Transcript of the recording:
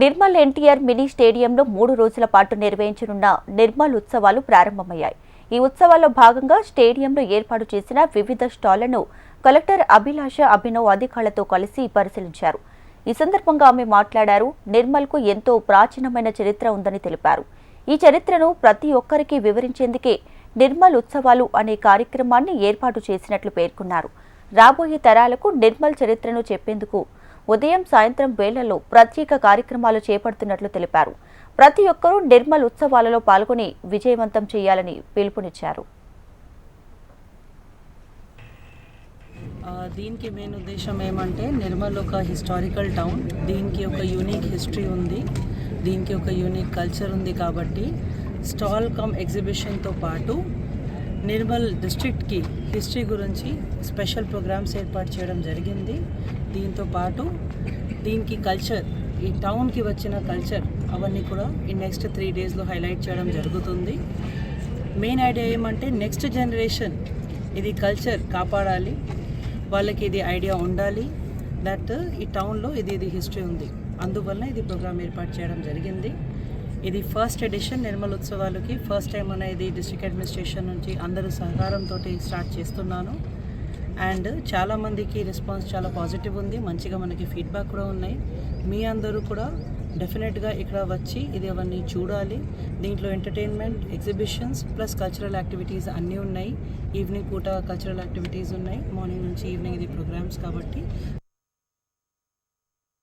Nirmal NTR mini స్టేడియంలో 3 రోజుల పాటు నిర్వహించనున్న నిర్మల్ ఉత్సవాలు ప్రారంభమయ్యాయి. ఈ ఉత్సవాల్లో భాగంగా స్టేడియంలో ఏర్పాటు చేసిన వివిధ స్టాళ్లను కలెక్టర్ అభిలాష అభినవ్ అధికారులతో కలిసి పరిశీలించారు. ఈ సందర్భంగా ఆమె మాట్లాడారు. నిర్మల్కు ఎంతో ప్రాచీనమైన చరిత్ర ఉందని తెలిపారు. ఈ చరిత్రను ప్రతి ఒక్కరికి వివరించేందుకే నిర్మల్ ఉత్సవాలు అనే కార్యక్రమాన్ని ఏర్పాటు చేసినట్లు పేర్కొన్నారు. రాబోయే తరాలకు నిర్మల్ చరిత్రను చెప్పేందుకు ఉదయం సాయంత్రం వేళల్లో ప్రత్యేక కార్యక్రమాలు చేపడుతున్నట్లు తెలిపారు. ప్రతి ఒక్కరూ నిర్మల్ ఉత్సవాలలో పాల్గొని విజయవంతం చేయాలని పిలుపునిచ్చారు. దీనికి మెయిన్ ఉద్దేశం ఏమంటే నిర్మల్ ఒక హిస్టారికల్ టౌన్, దీనికి ఒక యూనిక్ హిస్టరీ ఉంది, దీనికి ఒక యూనిక్ కల్చర్ ఉంది. కాబట్టి స్టాల్ కమ్ ఎగ్జిబిషన్తో పాటు నిర్మల్ డిస్ట్రిక్ట్కి హిస్టరీ గురించి స్పెషల్ ప్రోగ్రామ్స్ ఏర్పాటు చేయడం జరిగింది. దీంతో పాటు దీనికి కల్చర్, ఈ టౌన్కి వచ్చిన కల్చర్ అవన్నీ కూడా ఈ నెక్స్ట్ 3 డేస్లో హైలైట్ చేయడం జరుగుతుంది. మెయిన్ ఐడియా ఏమంటే నెక్స్ట్ జనరేషన్ ఇది కల్చర్ కాపాడాలి, వాళ్ళకి ఇది ఐడియా ఉండాలి దట్ ఈ టౌన్లో ఇది హిస్టరీ ఉంది. అందువల్ల ఇది ప్రోగ్రామ్ ఏర్పాటు చేయడం జరిగింది. ఇది ఫస్ట్ ఎడిషన్ నిర్మల్ ఉత్సవాలకి. ఫస్ట్ టైం అనేది డిస్ట్రిక్ట్ అడ్మినిస్ట్రేషన్ నుంచి అందరూ సహకారంతో స్టార్ట్ చేస్తున్నాను. అండ్ చాలామందికి రెస్పాన్స్ చాలా పాజిటివ్ ఉంది, మంచిగా మనకి ఫీడ్బ్యాక్ కూడా ఉన్నాయి. మీ అందరూ కూడా డెఫినెట్గా ఇక్కడ వచ్చి ఇది అవన్నీ చూడాలి. దీంట్లో entertainment, exhibitions plus cultural activities అన్నీ ఉన్నాయి. ఈవినింగ్ పూట కల్చరల్ యాక్టివిటీస్ ఉన్నాయి, మార్నింగ్ నుంచి ఈవినింగ్ ఇది ప్రోగ్రామ్స్ కాబట్టి